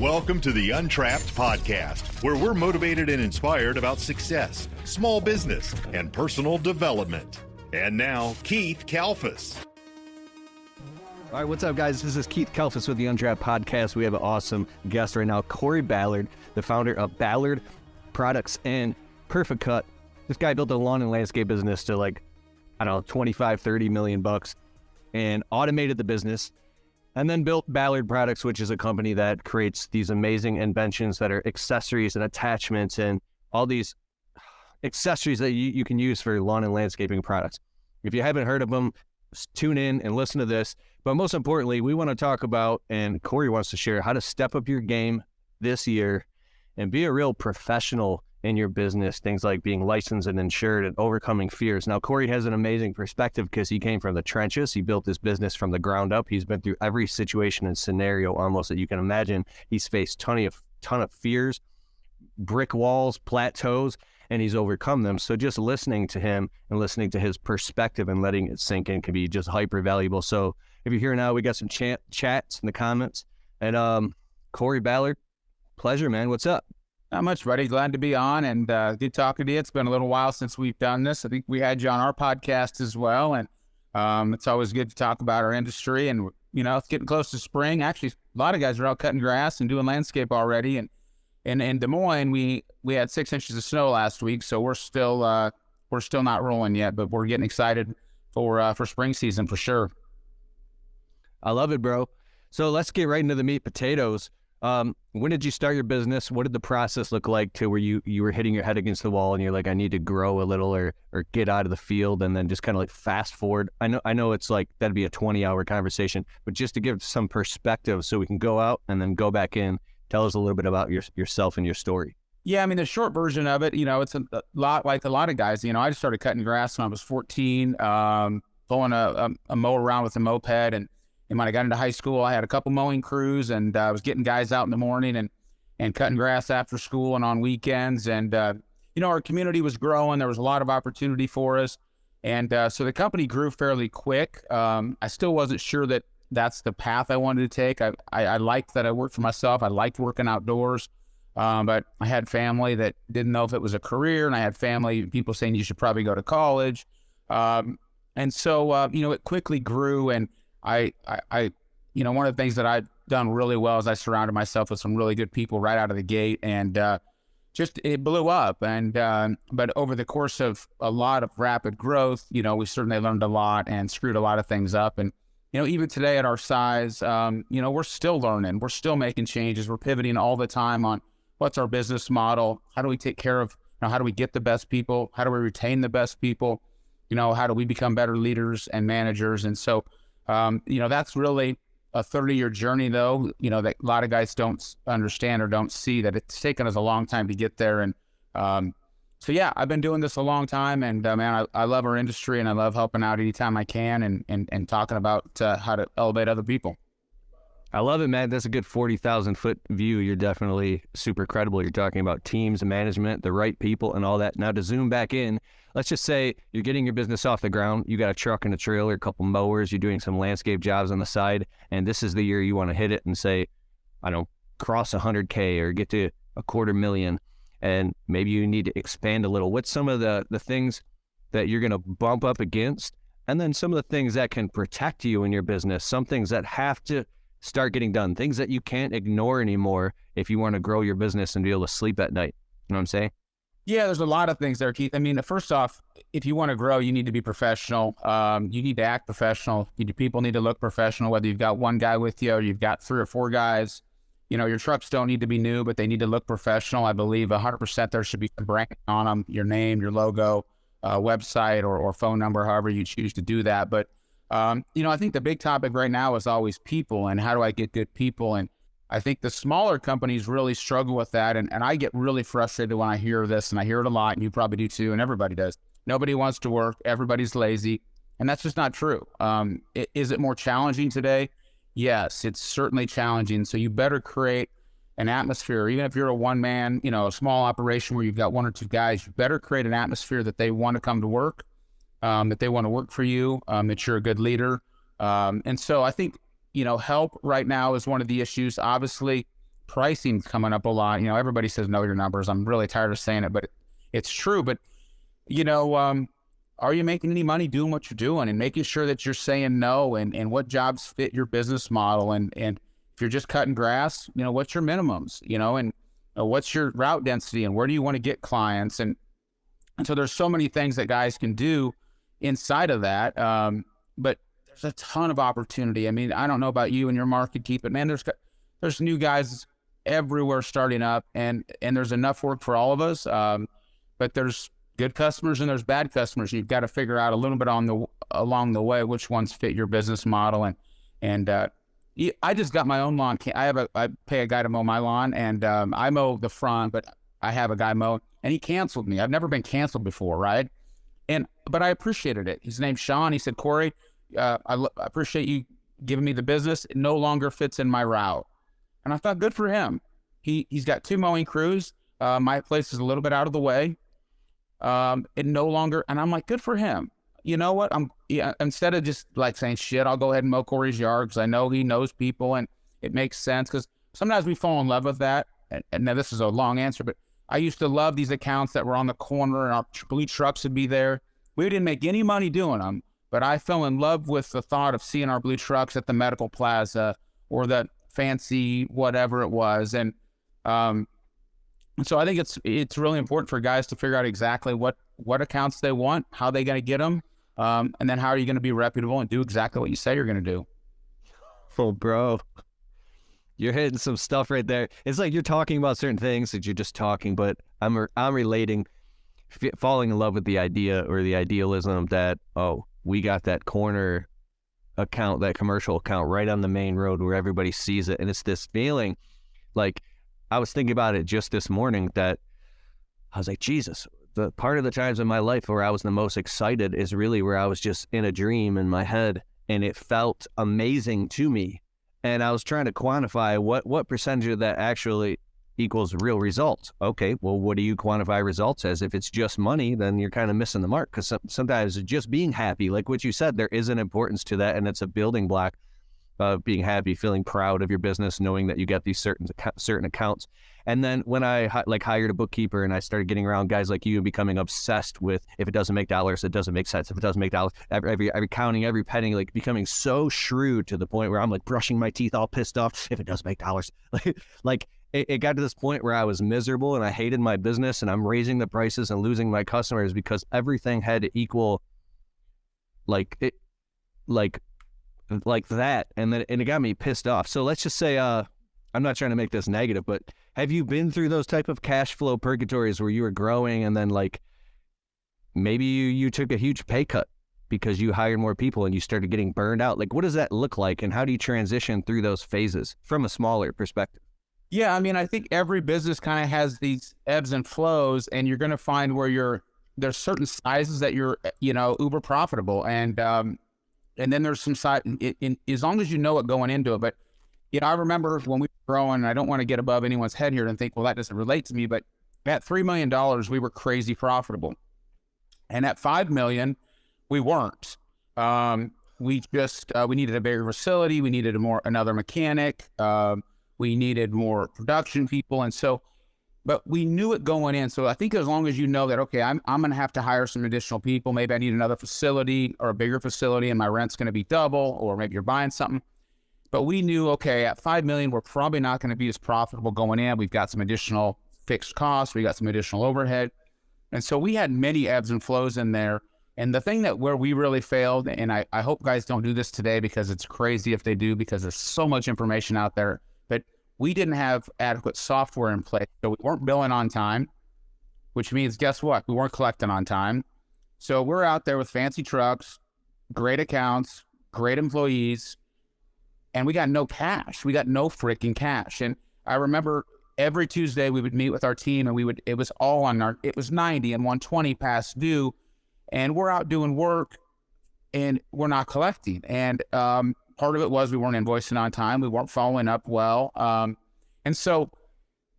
Welcome to the Untrapped Podcast, where we're motivated and inspired about success, small business, and personal development. And now, Keith Kalfas. All right, what's up, guys? This is Keith Kalfas with the Untrapped Podcast. We have an awesome guest right now, Kory Ballard, the founder of Ballard Products and Perficut. This guy built a lawn and landscape business to 25-30 million bucks and automated the business, and then built Ballard Products, which is a company that creates these amazing inventions that are accessories and attachments and all these accessories that you can use for lawn and landscaping products. If you haven't heard of them, tune in and listen to this. But most importantly, we want to talk about, and Kory wants to share, how to step up your game this year and be a real professional in your business, things like being licensed and insured and overcoming fears. Now, Kory has an amazing perspective because he came from the trenches. He built this business from the ground up. He's been through every situation and scenario almost that you can imagine. He's faced ton of fears, brick walls, plateaus, and he's overcome them. So just listening to him and listening to his perspective and letting it sink in can be just hyper valuable. So if you're here now, we got some chats in the comments. And Kory Ballard, pleasure, man. What's up? Not much, buddy. Glad to be on and good talking to you. It's been a little while since we've done this. I think we had you on our podcast as well. And it's always good to talk about our industry. And, it's getting close to spring. Actually, a lot of guys are out cutting grass and doing landscape already. And in Des Moines, we had 6 inches of snow last week. So we're still not rolling yet, but we're getting excited for spring season for sure. I love it, bro. So let's get right into the meat potatoes. When did you start your business? What did the process look like to where you were hitting your head against the wall and you're like, I need to grow a little or get out of the field, and then just kind of fast forward? I know it's that'd be a 20-hour conversation, but just to give some perspective so we can go out and then go back in, tell us a little bit about yourself and your story. Yeah, I mean, the short version of it, it's a lot like a lot of guys. I just started cutting grass when I was 14, pulling a mower around with a moped, and when I got into high school, I had a couple mowing crews, and I was getting guys out in the morning and cutting grass after school and on weekends. And, our community was growing. There was a lot of opportunity for us. And so the company grew fairly quick. I still wasn't sure that that's the path I wanted to take. I liked that I worked for myself. I liked working outdoors. But I had family that didn't know if it was a career, and I had people saying you should probably go to college. And so, it quickly grew, and I one of the things that I've done really well is I surrounded myself with some really good people right out of the gate, and it blew up. And but over the course of a lot of rapid growth, we certainly learned a lot and screwed a lot of things up. And even today at our size, we're still learning, we're still making changes, we're pivoting all the time on what's our business model, how do we take care of, how do we get the best people, how do we retain the best people, how do we become better leaders and managers. And so that's really a 30-year journey, though, that a lot of guys don't understand or don't see that it's taken us a long time to get there. And so, yeah, I've been doing this a long time, and man, I love our industry, and I love helping out anytime I can and talking about how to elevate other people. I love it, man. That's a good 40,000 foot view. You're definitely super credible. You're talking about teams and management, the right people and all that. Now to zoom back in, let's just say you're getting your business off the ground. You got a truck and a trailer, a couple mowers, you're doing some landscape jobs on the side, and this is the year you want to hit it and say, cross 100K or get to $250,000, and maybe you need to expand a little. What's some of the things that you're going to bump up against, and then some of the things that can protect you in your business, some things that have to start getting done, things that you can't ignore anymore if you want to grow your business and be able to sleep at night. You know what I'm saying? Yeah, there's a lot of things there, Keith. I mean, first off, if you want to grow, you need to be professional. You need to act professional. People need to look professional, whether you've got one guy with you or you've got 3 or 4 guys. Your trucks don't need to be new, but they need to look professional. I believe 100% there should be some branding on them, your name, your logo, website, or phone number, however you choose to do that. But I think the big topic right now is always people, and how do I get good people? And I think the smaller companies really struggle with that. And I get really frustrated when I hear this, and I hear it a lot, and you probably do too, and everybody does. Nobody wants to work. Everybody's lazy. And that's just not true. Is it more challenging today? Yes, it's certainly challenging. So you better create an atmosphere, even if you're a one-man, a small operation where you've got 1 or 2 guys, you better create an atmosphere that they want to come to work, that they want to work for you, that you're a good leader. And so I think, help right now is one of the issues. Obviously, pricing's coming up a lot. You know, everybody says know your numbers. I'm really tired of saying it, but it's true. But, you know, are you making any money doing what you're doing and making sure that you're saying no, and what jobs fit your business model? And if you're just cutting grass, you know, what's your minimums, you know, and what's your route density, and where do you want to get clients? And so there's so many things that guys can do inside of that. But there's a ton of opportunity. I mean, I don't know about you and your market, Keith, but man, there's new guys everywhere starting up, and there's enough work for all of us. But there's good customers and there's bad customers. You've got to figure out a little bit along the way which ones fit your business model. And I just got my own lawn. I pay a guy to mow my lawn, and I mow the front, but I have a guy mow, and he canceled me. I've never been canceled before, right? But I appreciated it. His name's Sean. He said, Kory, I appreciate you giving me the business. It no longer fits in my route. And I thought, good for him. He's got 2 mowing crews. My place is a little bit out of the way. It no longer, and I'm like, good for him. You know what? Instead of just like saying, shit, I'll go ahead and mow Kory's yard because I know he knows people and it makes sense. Because sometimes we fall in love with that. And now this is a long answer, but I used to love these accounts that were on the corner and our blue trucks would be there. We didn't make any money doing them, but I fell in love with the thought of seeing our blue trucks at the medical plaza or the fancy whatever it was. And so I think it's really important for guys to figure out exactly what accounts they want, how they're going to get them, and then how are you going to be reputable and do exactly what you say you're going to do. Oh, bro, you're hitting some stuff right there. It's like you're talking about certain things that you're just talking, but I'm relating, falling in love with the idea or the idealism that, oh, we got that corner account, that commercial account right on the main road where everybody sees it. And it's this feeling like, I was thinking about it just this morning that I was like, Jesus, the part of the times in my life where I was the most excited is really where I was just in a dream in my head and it felt amazing to me. And I was trying to quantify what percentage of that actually equals real results. Okay, well, what do you quantify results as? If it's just money, then you're kind of missing the mark, because sometimes just being happy, like what you said, there is an importance to that, and it's a building block of being happy, feeling proud of your business, knowing that you get these certain accounts. And then when I hired a bookkeeper and I started getting around guys like you and becoming obsessed with, if it doesn't make dollars, it doesn't make sense. If it doesn't make dollars, every counting, every penny, like becoming so shrewd to the point where I'm like brushing my teeth all pissed off. If it doesn't make dollars, like it got to this point where I was miserable and I hated my business and I'm raising the prices and losing my customers because everything had to equal like that. And it got me pissed off. So let's just say, I'm not trying to make this negative, but have you been through those type of cash flow purgatories where you were growing and then like maybe you took a huge pay cut because you hired more people and you started getting burned out? Like, what does that look like, and how do you transition through those phases from a smaller perspective? Yeah, I mean, I think every business kind of has these ebbs and flows, and you're going to find where there's certain sizes that you're, uber profitable, and then there's some side, as long as you know it going into it. But I remember when we were growing, and I don't want to get above anyone's head here and think, well, that doesn't relate to me, but at $3 million, we were crazy profitable. And at $5 million, we weren't. We needed a bigger facility. We needed another mechanic. We needed more production people. And so, but we knew it going in. So I think as long as you know that, okay, I'm going to have to hire some additional people. Maybe I need another facility or a bigger facility and my rent's going to be double, or maybe you're buying something. But we knew, okay, at $5 million, we're probably not going to be as profitable going in. We've got some additional fixed costs. We got some additional overhead. And so we had many ebbs and flows in there. And the thing where we really failed, and I hope guys don't do this today because it's crazy if they do, because there's so much information out there, but we didn't have adequate software in place. So we weren't billing on time, which means, guess what? We weren't collecting on time. So we're out there with fancy trucks, great accounts, great employees, and we got no cash. We got no freaking cash. And I remember every Tuesday we would meet with our team, and it was all it was 90 and 120 past due. And we're out doing work and we're not collecting. And part of it was we weren't invoicing on time. We weren't following up well. And so,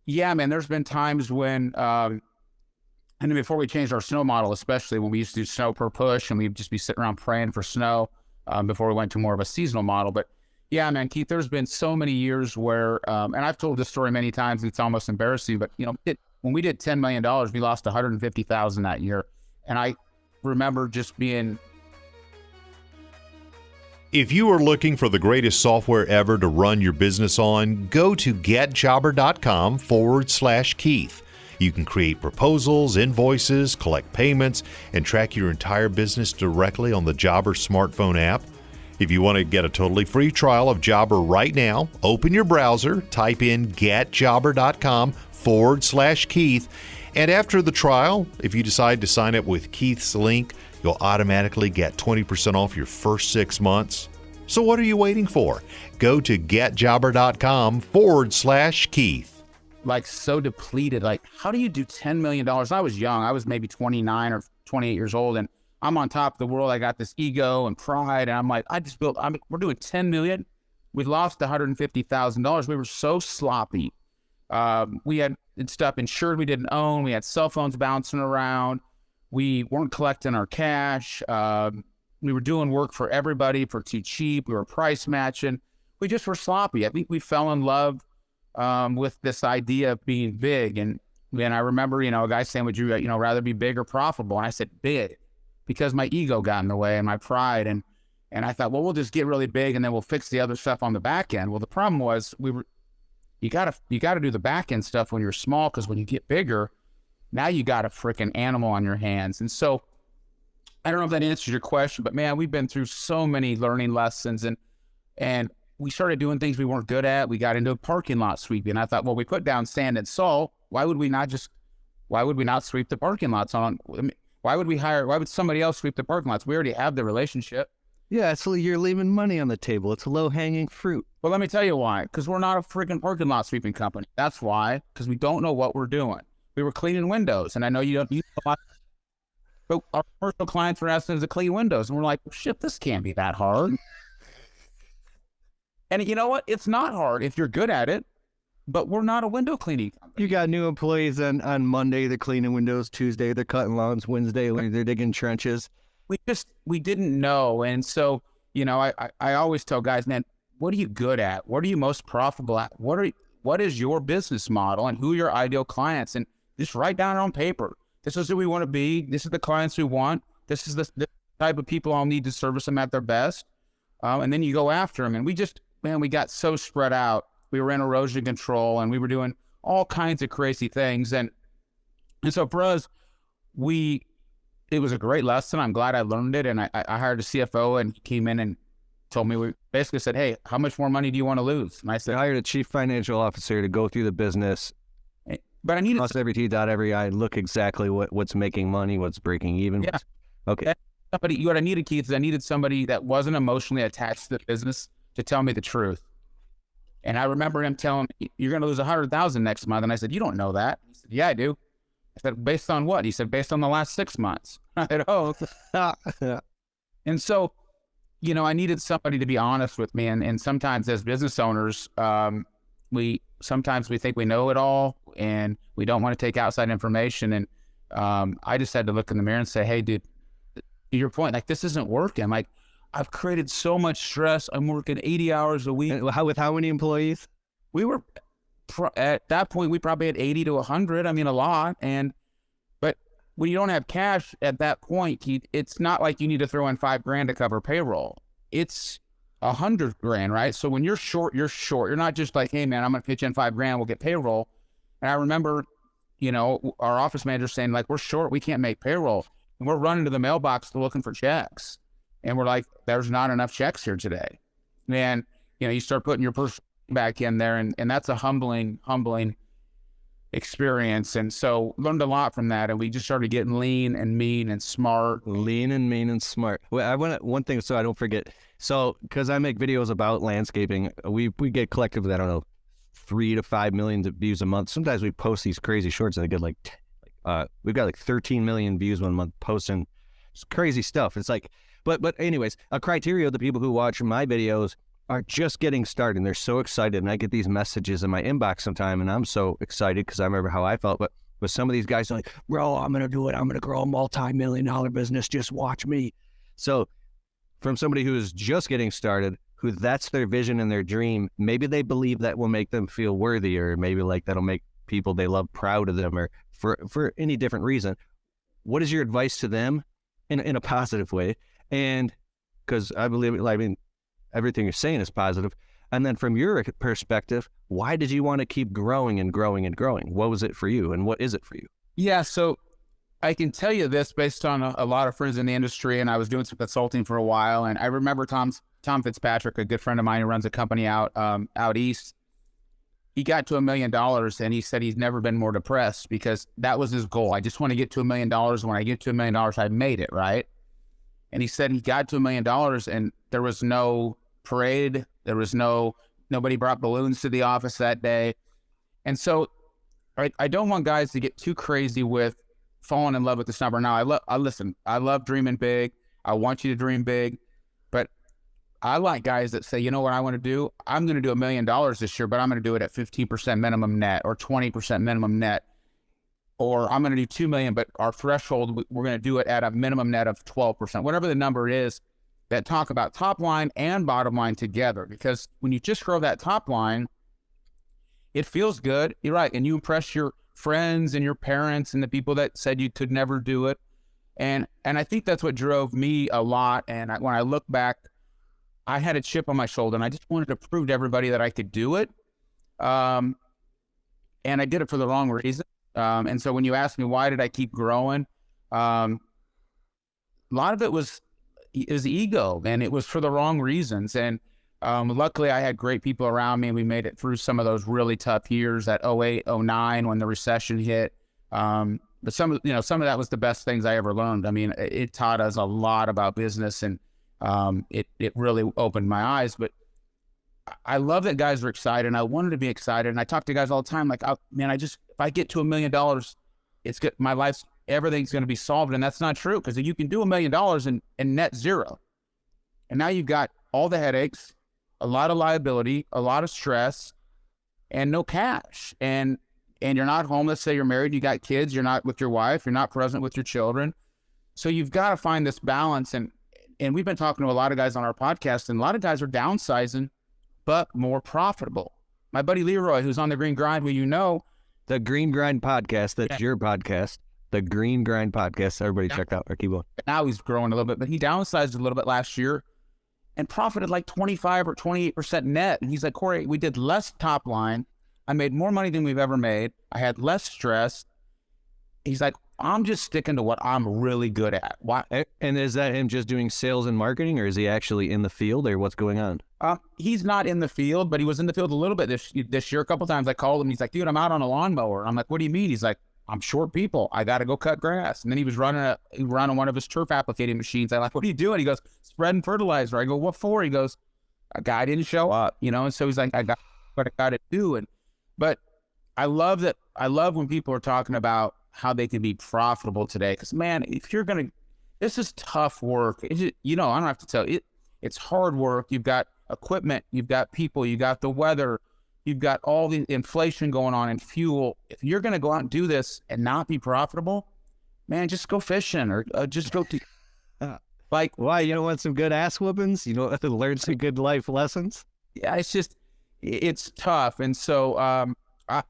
yeah, man, there's been times when, and then before we changed our snow model, especially when we used to do snow per push and we'd just be sitting around praying for snow before we went to more of a seasonal model. But Yeah, man, Keith, there's been so many years where, and I've told this story many times, it's almost embarrassing, but when we did $10 million, we lost $150,000 that year. And I remember just being... If you are looking for the greatest software ever to run your business on, go to getjobber.com/Keith. You can create proposals, invoices, collect payments, and track your entire business directly on the Jobber smartphone app. If you want to get a totally free trial of Jobber right now, open your browser, type in getjobber.com/Keith, and after the trial, if you decide to sign up with Keith's link, you'll automatically get 20% off your first 6 months. So what are you waiting for? Go to getjobber.com/Keith. Like so depleted. Like, how do you do $10 million? I was young. I was maybe 29 or 28 years old, and I'm on top of the world. I got this ego and pride, and I'm like, we're doing 10 million. We lost $150,000. We were so sloppy. We had stuff insured we didn't own. We had cell phones bouncing around. We weren't collecting our cash. We were doing work for everybody for too cheap. We were price matching. We just were sloppy. I think we fell in love with this idea of being big. And I remember, a guy saying, would you, rather be big or profitable? And I said, big, because my ego got in the way and my pride. And I thought, well, we'll just get really big and then we'll fix the other stuff on the back end. Well, the problem was you gotta do the back end stuff when you're small, because when you get bigger, now you got a freaking animal on your hands. And so I don't know if that answers your question, but man, we've been through so many learning lessons, and we started doing things we weren't good at. We got into parking lot sweeping. I thought, well, we put down sand and salt. Why would we not sweep the parking lots why would somebody else sweep the parking lots? We already have the relationship. Yeah, so you're leaving money on the table. It's low-hanging fruit. Well, let me tell you why. Because we're not a freaking parking lot sweeping company. That's why. Because we don't know what we're doing. We were cleaning windows, and I know you don't use a lot, but our commercial clients were asking us to clean windows, and we're like, shit, this can't be that hard. And you know what? It's not hard if you're good at it, but we're not a window cleaning company. You got new employees on Monday, they're cleaning windows. Tuesday, they're cutting lawns. Wednesday, they're digging trenches. We didn't know. And so, I always tell guys, man, what are you good at? What are you most profitable at? What is your business model, and who are your ideal clients? And just write down on paper. This is who we want to be. This is the clients we want. This is the type of people I'll need to service them at their best. And then you go after them. And we got so spread out. We were in erosion control, and we were doing all kinds of crazy things. And so for us, it was a great lesson. I'm glad I learned it. And I hired a CFO, and he came in and told me, we basically said, hey, how much more money do you want to lose? And I said, I hired a chief financial officer to go through the business. But I needed cross every T, dot every I, look exactly what's making money, what's breaking even. Yeah. Okay. What I needed, Keith, is I needed somebody that wasn't emotionally attached to the business to tell me the truth. And I remember him telling me, you're going to lose $100,000 next month. And I said, you don't know that. He said, yeah, I do. I said, based on what? He said, based on the last 6 months. I said, oh. And so, I needed somebody to be honest with me. And sometimes as business owners, we think we know it all, and we don't want to take outside information. And I just had to look in the mirror and say, hey, dude, to your point, like, this isn't working. Like, I've created so much stress. I'm working 80 hours a week. And with how many employees? We were, at that point, we probably had 80 to 100. I mean, a lot. But when you don't have cash at that point, it's not like you need to throw in $5,000 to cover payroll. It's $100,000, right? So when you're short, you're short. You're not just like, hey man, I'm going to pitch in $5,000, we'll get payroll. And I remember, our office manager saying, like, we're short, we can't make payroll. And we're running to the mailbox looking for checks. And we're like, there's not enough checks here today. And, you start putting your personal back in there, and that's a humbling experience. And so learned a lot from that. And we just started getting lean and mean and smart. Lean and mean and smart. Well, I want one thing so I don't forget. So, because I make videos about landscaping, we get collectively, I don't know, 3 to 5 million views a month. Sometimes we post these crazy shorts and they get we've got like 13 million views 1 month posting. It's crazy stuff. It's like, but anyways, a criteria of the people who watch my videos are just getting started, and they're so excited. And I get these messages in my inbox sometime, and I'm so excited because I remember how I felt. But with some of these guys, are like, bro, I'm going to do it. I'm going to grow a multi-million-dollar business. Just watch me. So from somebody who is just getting started, who that's their vision and their dream. Maybe they believe that will make them feel worthy, or maybe like that'll make people they love proud of them, or for any different reason. What is your advice to them in a positive way? And because I mean, everything you're saying is positive. And then from your perspective, why did you want to keep growing and growing and growing? What was it for you, and what is it for you? Yeah, so I can tell you this based on a lot of friends in the industry, and I was doing some consulting for a while, and I remember Tom Fitzpatrick, a good friend of mine who runs a company out east. He got to $1 million, and he said he's never been more depressed because that was his goal. I just want to get to $1 million. When I get to $1 million, I made it, right? And he said he got to $1 million, and there was no parade. There was nobody brought balloons to the office that day. And so I don't want guys to get too crazy with falling in love with this number. Now, I love dreaming big. I want you to dream big, but I like guys that say, you know what I want to do? I'm going to do $1 million this year, but I'm going to do it at 15% minimum net or 20% minimum net. Or I'm going to do 2 million, but our threshold, we're going to do it at a minimum net of 12%, whatever the number is, that talk about top line and bottom line together. Because when you just grow that top line, it feels good. You're right. And you impress your friends and your parents and the people that said you could never do it. And I think that's what drove me a lot. And when I look back, I had a chip on my shoulder, and I just wanted to prove to everybody that I could do it. And I did it for the wrong reason. And so when you ask me, why did I keep growing? A lot of it was ego, and it was for the wrong reasons. And luckily I had great people around me, and we made it through some of those really tough years, that 08, 09, when the recession hit. But some of that was the best things I ever learned. I mean, it taught us a lot about business, and it really opened my eyes. But I love that guys are excited, and I wanted to be excited. And I talk to guys all the time, like, if I get to $1 million, it's good. My life's, everything's going to be solved. And that's not true, because you can do $1 million in net zero. And now you've got all the headaches, a lot of liability, a lot of stress, and no cash. And you're not home. Let's say you're married, you got kids, you're not with your wife, you're not present with your children. So you've got to find this balance. And we've been talking to a lot of guys on our podcast, and a lot of guys are downsizing, but more profitable. My buddy Leroy, who's on the Green Grind, the Green Grind podcast, that's your podcast, the Green Grind podcast. Everybody check out our keyboard. Now he's growing a little bit, but he downsized a little bit last year and profited like 25 or 28% net. And he's like, Kory, we did less top line. I made more money than we've ever made. I had less stress. He's like, I'm just sticking to what I'm really good at. Why? And is that him just doing sales and marketing, or is he actually in the field, or what's going on? He's not in the field, but he was in the field a little bit this year. A couple times I called him. He's like, dude, I'm out on a lawnmower. I'm like, what do you mean? He's like, I'm short people. I got to go cut grass. And then he was running one of his turf applicating machines. I'm like, what are you doing? He goes, spreading fertilizer. I go, what for? He goes, a guy didn't show up, And so he's like, I got what I got to do. But I love that. I love when people are talking about how they can be profitable today. Because, man, this is tough work. I don't have to tell you. It's hard work. You've got equipment. You've got people. You got the weather. You've got all the inflation going on and fuel. If you're going to go out and do this and not be profitable, man, just go fishing or just go to why? You don't want some good ass whoopings? You don't have to learn some good life lessons? Yeah, it's tough. And so, I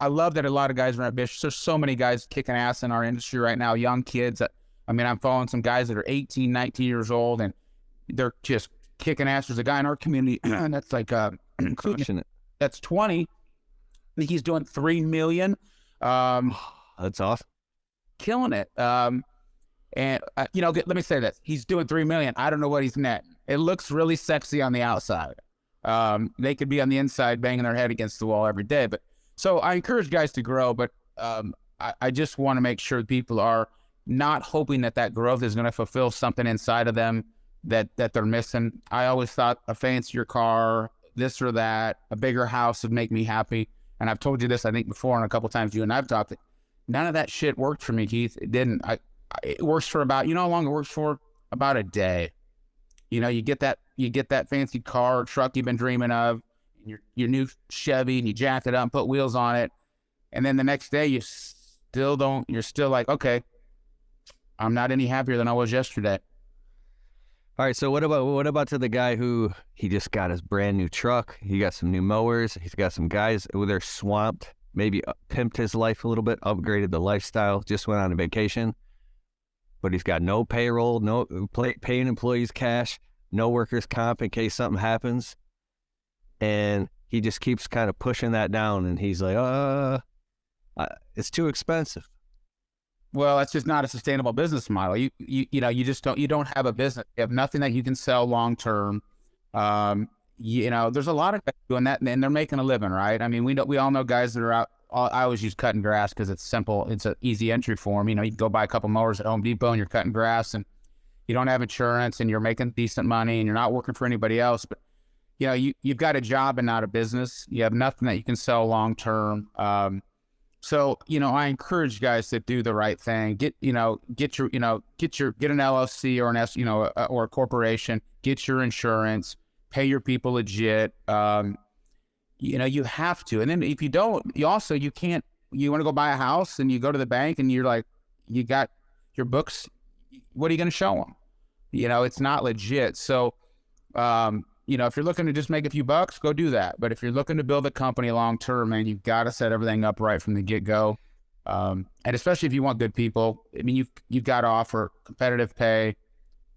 love that a lot of guys are ambitious. There's so many guys kicking ass in our industry right now, young kids. I'm following some guys that are 18, 19 years old, and they're just kicking ass. There's a guy in our community that's like, that's 20. I think he's doing 3 million. That's awesome. Killing it. Let me say this. He's doing 3 million. I don't know what he's net. It looks really sexy on the outside. They could be on the inside banging their head against the wall every day. But so I encourage guys to grow, but I just want to make sure people are not hoping that growth is going to fulfill something inside of them that they're missing. I always thought a fancier car, this or that, a bigger house would make me happy. And I've told you this, I think, before, and a couple of times you and I've talked. None of that shit worked for me, Keith. It didn't. It works for about, how long it works for? About a day. You get that fancy car or truck you've been dreaming of, your new Chevy, and you jack it up and put wheels on it. And then the next day you're still like, okay, I'm not any happier than I was yesterday. All right, so what about to the guy who he just got his brand new truck, he got some new mowers, he's got some guys who they're swamped, maybe pimped his life a little bit, upgraded the lifestyle, just went on a vacation, but he's got no payroll, no paying employees cash, no workers' comp in case something happens, and he just keeps kind of pushing that down, and he's like, it's too expensive. Well, that's just not a sustainable business model. You don't have a business. You have nothing that you can sell long term. There's a lot of guys doing that, and they're making a living, right? I mean, we all know guys that are out. I always use cutting grass because it's simple. It's an easy entry for them. You can go buy a couple mowers at Home Depot and you're cutting grass, and you don't have insurance, and you're making decent money, and you're not working for anybody else. But you've got a job and not a business. You have nothing that you can sell long term. So, I encourage guys to do the right thing. Get an LLC or an or a corporation, get your insurance, pay your people legit. You have to. And then if you don't, you want to go buy a house and you go to the bank and you're like, you got your books. What are you going to show them? It's not legit. So, if you're looking to just make a few bucks, go do that. But if you're looking to build a company long term, man, you've got to set everything up right from the get go. And especially if you want good people, I mean, you've got to offer competitive pay.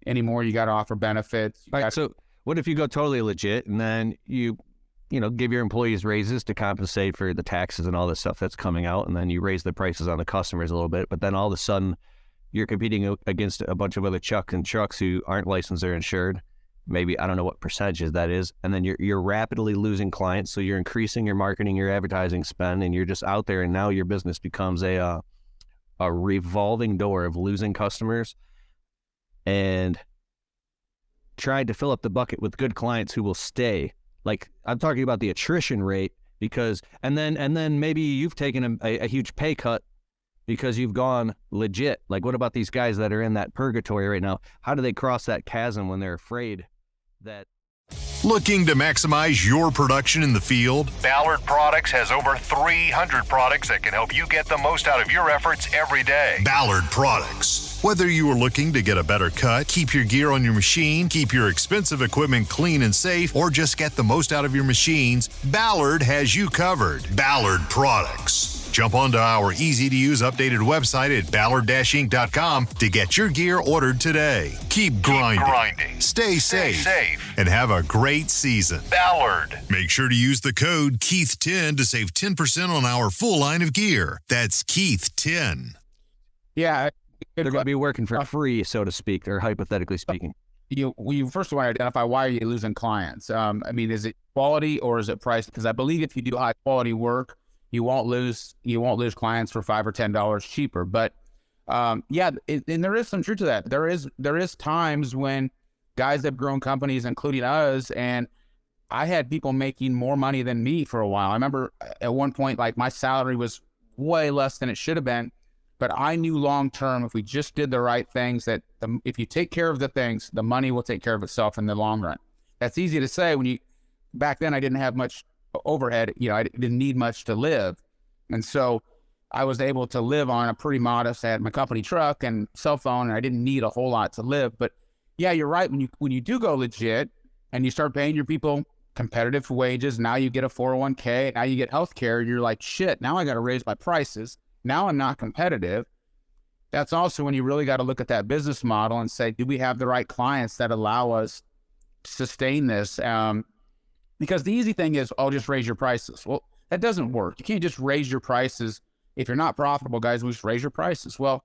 Anymore, you got to offer benefits. Right. So what if you go totally legit and then you give your employees raises to compensate for the taxes and all this stuff that's coming out, and then you raise the prices on the customers a little bit, but then all of a sudden you're competing against a bunch of other trucks who aren't licensed or insured. Maybe, I don't know what percentages that is. And then you're rapidly losing clients. So you're increasing your marketing, your advertising spend, and you're just out there. And now your business becomes a revolving door of losing customers and trying to fill up the bucket with good clients who will stay. Like, I'm talking about the attrition rate and then maybe you've taken a huge pay cut because you've gone legit. Like, what about these guys that are in that purgatory right now? How do they cross that chasm when they're afraid that... Looking to maximize your production in the field? Ballard Products has over 300 products that can help you get the most out of your efforts every day. Ballard Products. Whether you are looking to get a better cut, keep your gear on your machine, keep your expensive equipment clean and safe, or just get the most out of your machines, Ballard has you covered. Ballard Products. Jump onto our easy-to-use updated website at ballard-inc.com to get your gear ordered today. Keep grinding. Stay safe. And have a great season. Ballard. Make sure to use the code Keith10 to save 10% on our full line of gear. That's Keith10. Yeah. They're going to be working for free, so to speak, or hypothetically speaking. You first want to identify why are you losing clients. Is it quality or is it price? Because I believe if you do high quality work, you won't lose clients for $5 or $10 cheaper. But and there is some truth to that. There is times when guys have grown companies, including us, and I had people making more money than me for a while. I remember at one point, like, my salary was way less than it should have been, but I knew long term, if we just did the right things, that if you take care of the things, the money will take care of itself in the long run. That's easy to say back then I didn't have much overhead, I didn't need much to live. And so I was able to live on a pretty modest, I had my company truck and cell phone, and I didn't need a whole lot to live. But yeah, you're right. When you do go legit and you start paying your people competitive wages, now you get a 401k, now you get healthcare, you're like, shit, now I got to raise my prices. Now I'm not competitive. That's also when you really got to look at that business model and say, do we have the right clients that allow us to sustain this? Because the easy thing is, I'll just raise your prices. Well, that doesn't work. You can't just raise your prices. If you're not profitable, guys, we just raise your prices. Well,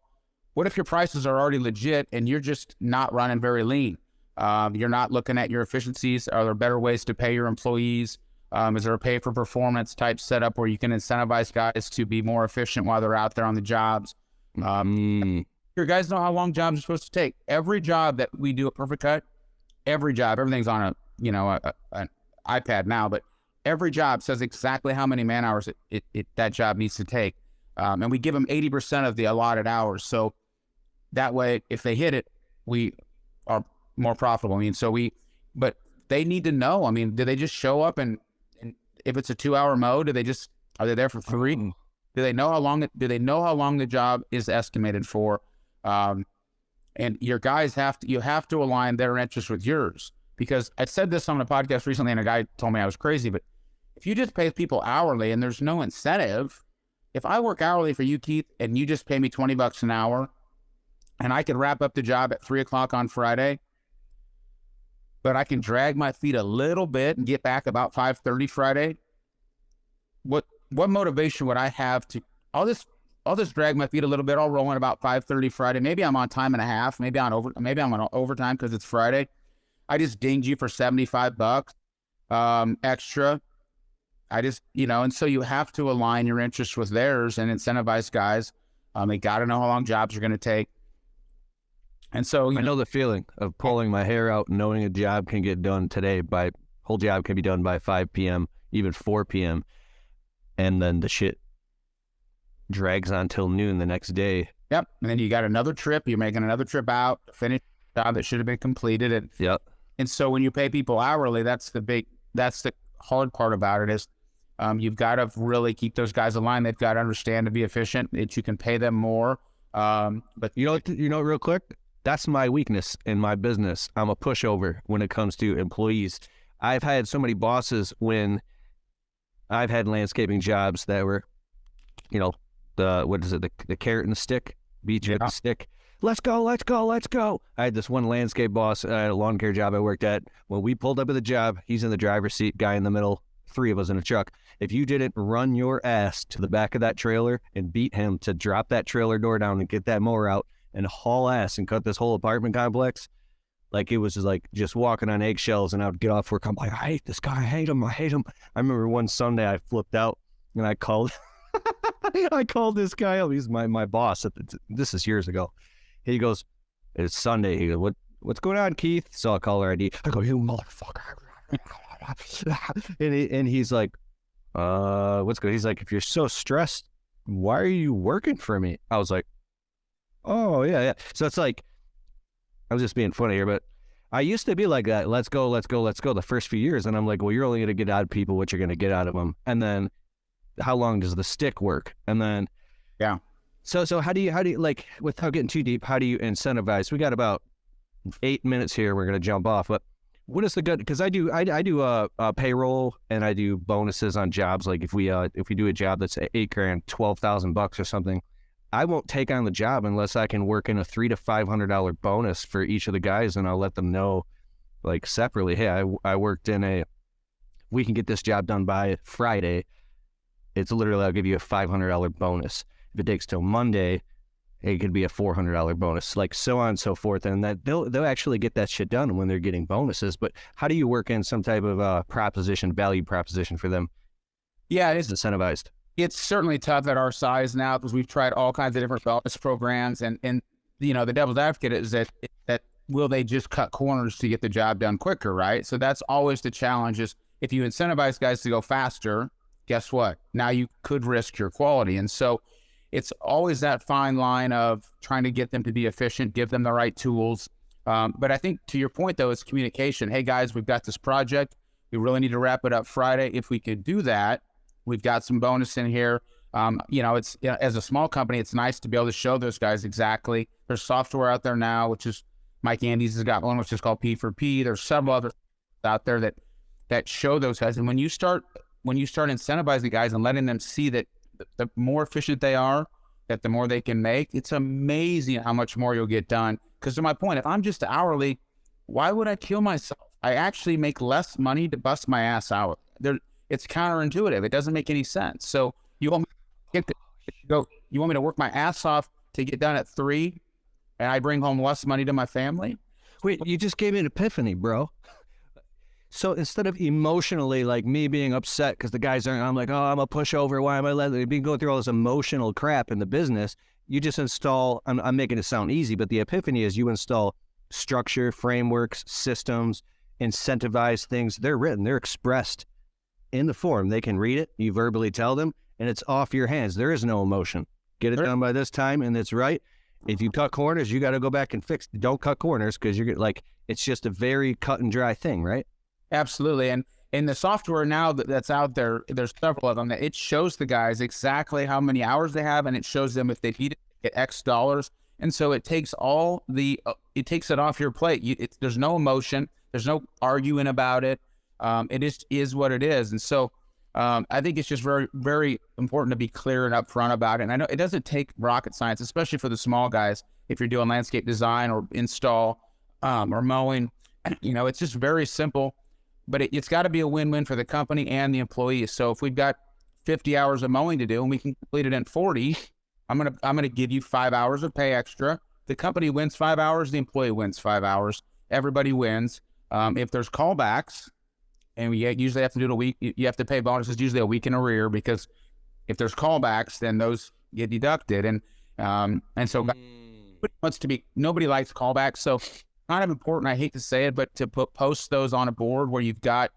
what if your prices are already legit and you're just not running very lean? You're not looking at your efficiencies. Are there better ways to pay your employees? Is there a pay for performance type setup where you can incentivize guys to be more efficient while they're out there on the jobs? Your guys know how long jobs are supposed to take. Every job that we do at Perficut, everything's on an iPad now, but every job says exactly how many man hours that job needs to take. And we give them 80% of the allotted hours. So that way, if they hit it, we are more profitable. But they need to know, do they just show up and if it's a 2-hour mow, are they there for 3? Do they know how long the job is estimated for? And your guys you have to align their interests with yours. Because I said this on a podcast recently, and a guy told me I was crazy, but if you just pay people hourly and there's no incentive, if I work hourly for you, Keith, and you just pay me $20 an hour, and I could wrap up the job at 3:00 on Friday, but I can drag my feet a little bit and get back about 5:30 Friday, what motivation would I have to, I'll just drag my feet a little bit. I'll roll in about 5:30 Friday. Maybe I'm on time and a half. Maybe I'm on overtime because it's Friday. I just dinged you for $75 extra. I just, and so you have to align your interests with theirs and incentivize guys. They got to know how long jobs are going to take. And so I know the feeling of pulling my hair out, knowing a job can get done today whole job can be done by 5 p.m., even 4 p.m. And then the shit drags on till noon the next day. Yep. And then you got another trip. You're making another trip out to finish a job that should have been completed. And yep. And so when you pay people hourly, that's the hard part about it is you've got to really keep those guys aligned. They've got to understand to be efficient that you can pay them more. But real quick, that's my weakness in my business. I'm a pushover when it comes to employees. I've had so many bosses when I've had landscaping jobs that were, the carrot and the stick, beat you with the stick. Let's go. I had this one landscape boss at a lawn care job I worked at. When we pulled up at the job, he's in the driver's seat, guy in the middle, 3 of us in a truck. If you didn't run your ass to the back of that trailer and beat him to drop that trailer door down and get that mower out and haul ass and cut this whole apartment complex, like it was just walking on eggshells, and I would get off work. I'm like, I hate this guy. I hate him. I remember one Sunday I flipped out and I called this guy up. He's my boss. This is years ago. He goes, it's Sunday. He goes, what's going on, Keith? Saw a caller ID. I go, you motherfucker. and he's like, what's good? He's like, if you're so stressed, why are you working for me? I was like, oh, yeah. So it's like, I was just being funny here, but I used to be like that. Let's go the first few years. And I'm like, well, you're only going to get out of people what you're going to get out of them. And then how long does the stick work? And then, yeah. So how do you like, without getting too deep, how do you incentivize? We got about 8 minutes here. We're going to jump off, but what is the good? Because I do payroll and I do bonuses on jobs. Like if we do a job that's $8,000, $12,000 or something, I won't take on the job unless I can work in a $300 to $500 bonus for each of the guys, and I'll let them know, like separately, hey, I worked in we can get this job done by Friday. It's literally, I'll give you a $500 bonus. If it takes till Monday, it could be a $400 bonus, like so on and so forth. And that they'll actually get that shit done when they're getting bonuses. But how do you work in some type of value proposition for them? Yeah, it's incentivized. It's certainly tough at our size now because we've tried all kinds of different bonus programs, and the devil's advocate is that will they just cut corners to get the job done quicker, right? So that's always the challenge is if you incentivize guys to go faster, guess what? Now you could risk your quality. And so it's always that fine line of trying to get them to be efficient, give them the right tools. But I think to your point, though, it's communication. Hey, guys, we've got this project. We really need to wrap it up Friday. If we could do that, we've got some bonus in here. It's as a small company, it's nice to be able to show those guys exactly. There's software out there now, which is Mike Andes has got one, which is called P for P. There's several others out there that show those guys. And when you start incentivizing guys and letting them see that the more efficient they are, that the more they can make, it's amazing how much more you'll get done. Because to my point, if I'm just hourly, why would I kill myself? I actually make less money to bust my ass out. It's counterintuitive. It doesn't make any sense. So you want me to work my ass off to get done at 3, and I bring home less money to my family? Wait, you just gave me an epiphany, bro. So instead of emotionally, like me being upset because the guys aren't, I'm like, oh, I'm a pushover. Why am I letting me go through all this emotional crap in the business? You just install, I'm making it sound easy, but the epiphany is you install structure, frameworks, systems, incentivize things. They're written, they're expressed in the form. They can read it, you verbally tell them, and it's off your hands. There is no emotion. Get it done by this time, and it's right. If you cut corners, you got to go back and fix. Don't cut corners because you're like, it's just a very cut and dry thing, right? Absolutely. And in the software now that's out there, there's several of them that it shows the guys exactly how many hours they have, and it shows them if they need to get X dollars. And so it takes it takes it off your plate. There's no emotion. There's no arguing about it. It is what it is. And so I think it's just very, very important to be clear and upfront about it. And I know it doesn't take rocket science, especially for the small guys. If you're doing landscape design or install or mowing, it's just very simple. But it's got to be a win-win for the company and the employees. So if we've got 50 hours of mowing to do and we can complete it in 40, I'm gonna give you 5 hours of pay extra. The company wins 5 hours, the employee wins 5 hours. Everybody wins. If there's callbacks, and we usually have to do it a week, you have to pay bonuses usually a week in arrear, because if there's callbacks, then those get deducted. And so nobody likes callbacks. So kind of important, I hate to say it, but to post those on a board where you've got,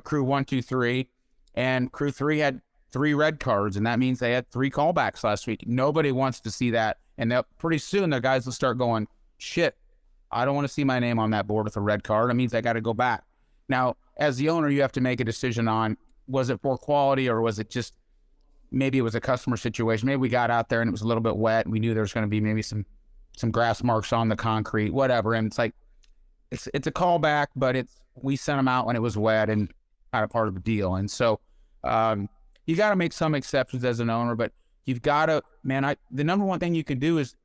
crew 1, 2, 3, and crew 3 had 3 red cards, and that means they had 3 callbacks last week. Nobody wants to see that. And pretty soon the guys will start going, shit, I don't want to see my name on that board with a red card. It means I got to go back. Now, as the owner, you have to make a decision on, was it poor quality, or was it just, maybe it was a customer situation. Maybe we got out there and it was a little bit wet and we knew there was going to be maybe some grass marks on the concrete, whatever. And it's like, it's a callback, but we sent them out when it was wet and kind of part of the deal. And so you got to make some exceptions as an owner, but you've got to, the number one thing you can do is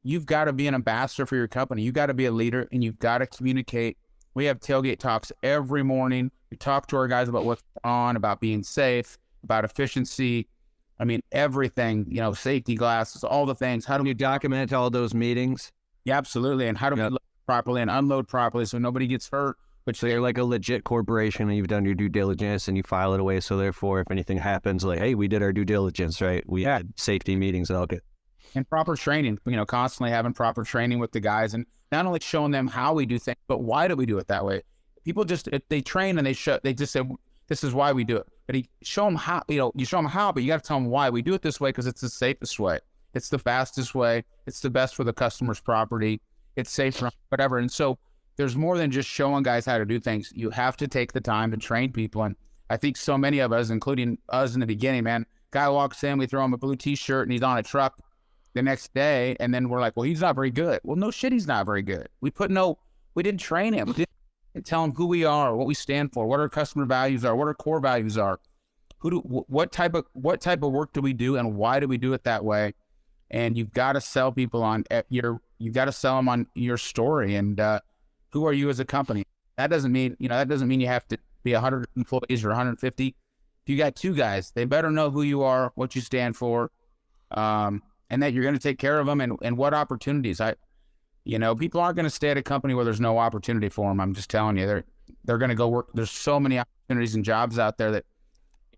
you've got to be an ambassador for your company. You got to be a leader, and you've got to communicate. We have tailgate talks every morning. We talk to our guys about what's on, about being safe, about efficiency. Everything, safety glasses, all the things. How do we document all those meetings? Yeah, absolutely. And how do we load properly and unload properly so nobody gets hurt? So you're like a legit corporation, and you've done your due diligence and you file it away. So therefore, if anything happens, like, hey, we did our due diligence, right? We had safety meetings and all good. And proper training, constantly having proper training with the guys, and not only showing them how we do things, but why do we do it that way? People they train and they just say, this is why we do it. But you show them how, you show them how, but you got to tell them why we do it this way, because it's the safest way. It's the fastest way. It's the best for the customer's property. It's safe for whatever. And so there's more than just showing guys how to do things. You have to take the time to train people. And I think so many of us, including us in the beginning, guy walks in, we throw him a blue t-shirt and he's on a truck the next day. And then we're like, well, he's not very good. Well, no shit, he's not very good. We didn't train him. We didn't tell him who we are, what we stand for, what our customer values are, what our core values are. What type of work do we do, and why do we do it that way? And you've got to sell people you've got to sell them on your story. And who are you as a company? That doesn't mean you have to be 100 employees or 150. If you got 2 guys, they better know who you are, what you stand for, and that you're going to take care of them, and what opportunities. People aren't going to stay at a company where there's no opportunity for them. I'm just telling you, they're going to go work. There's so many opportunities and jobs out there that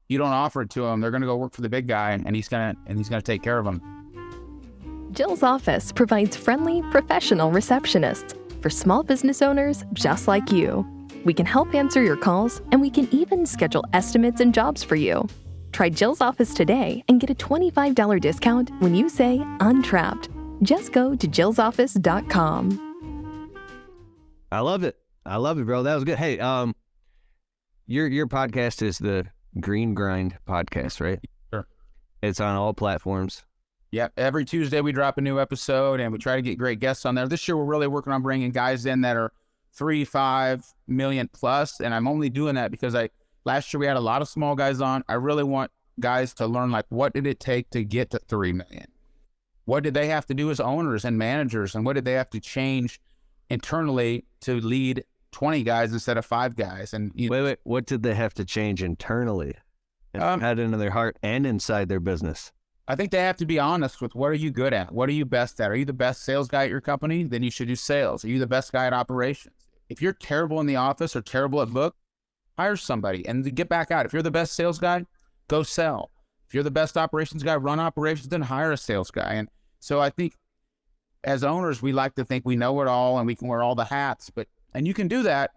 you don't offer it to them, they're going to go work for the big guy, and he's going to take care of them. Jill's office provides friendly, professional receptionists for small business owners just like you. We can help answer your calls, and we can even schedule estimates and jobs for you. Try Jill's office today and get a $25 discount when you say Untrapped. Just go to jillsoffice.com. I love it, bro. That was good. Hey, your podcast is the Green Grind podcast, right? Sure. It's on all platforms. Yeah, every Tuesday we drop a new episode, and we try to get great guests on there. This year we're really working on bringing guys in that are 3-5 million plus, and I'm only doing that because last year we had a lot of small guys on. I really want guys to learn, like, what did it take to get to 3 million? What did they have to do as owners and managers, and what did they have to change internally to lead 20 guys instead of 5 guys? And wait, what did they have to change internally? Head into their heart and inside their business. I think they have to be honest with, what are you good at? What are you best at? Are you the best sales guy at your company? Then you should do sales. Are you the best guy at operations? If you're terrible in the office or terrible at book, hire somebody and get back out. If you're the best sales guy, go sell. If you're the best operations guy, run operations, then hire a sales guy. And so I think as owners, we like to think we know it all and we can wear all the hats, and you can do that,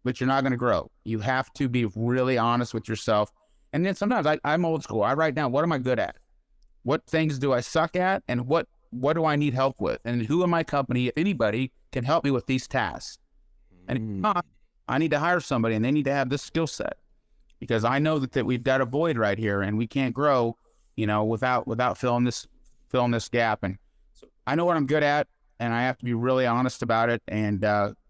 but you're not going to grow. You have to be really honest with yourself. And then sometimes I'm old school. I write down, what am I good at? What things do I suck at? And what do I need help with? And who in my company, if anybody, can help me with these tasks? And if not, I need to hire somebody, and they need to have this skill set, because I know that we've got a void right here, and we can't grow, without filling this gap. And so I know what I'm good at, and I have to be really honest about it. And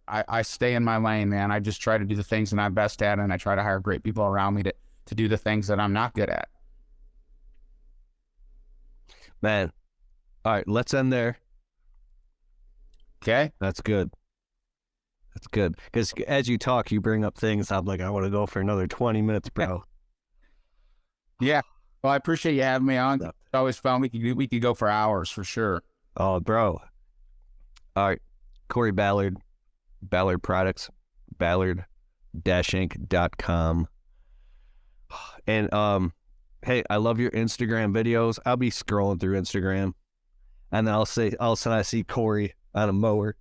I stay in my lane, man. I just try to do the things that I'm best at, and I try to hire great people around me to do the things that I'm not good at. Man. All right, let's end there. Okay. That's good. That's good. Because as you talk, you bring up things. I'm like, I want to go for another 20 minutes, bro. Yeah. Well, I appreciate you having me on. It's always fun. We could go for hours for sure. Oh, bro. All right. Kory Ballard, Ballard Products, ballard-inc.com. And hey, I love your Instagram videos. I'll be scrolling through Instagram, and then all of a sudden I see Kory on a mower.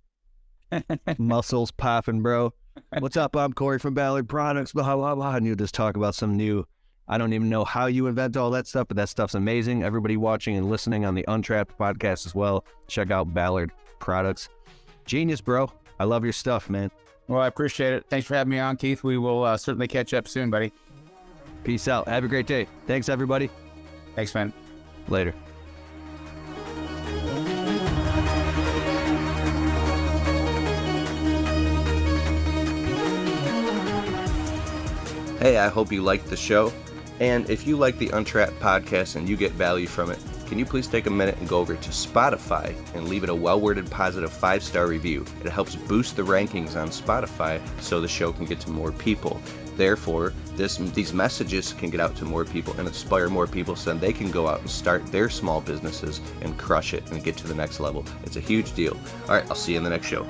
Muscles popping, bro. What's up? I'm Kory from Ballard Products, blah, blah, blah. And you just talk about some new, I don't even know how you invent all that stuff, but that stuff's amazing. Everybody watching and listening on the Untrapped podcast as well, check out Ballard Products. Genius, bro. I love your stuff, man. Well, I appreciate it. Thanks for having me on, Keith. We will certainly catch up soon, buddy. Peace out. Have a great day. Thanks, everybody. Thanks, man. Later. Hey, I hope you liked the show. And if you like the Untrapped podcast and you get value from it, can you please take a minute and go over to Spotify and leave it a well-worded positive 5-star review. It helps boost the rankings on Spotify so the show can get to more people. Therefore, these messages can get out to more people and inspire more people so then they can go out and start their small businesses and crush it and get to the next level. It's a huge deal. All right, I'll see you in the next show.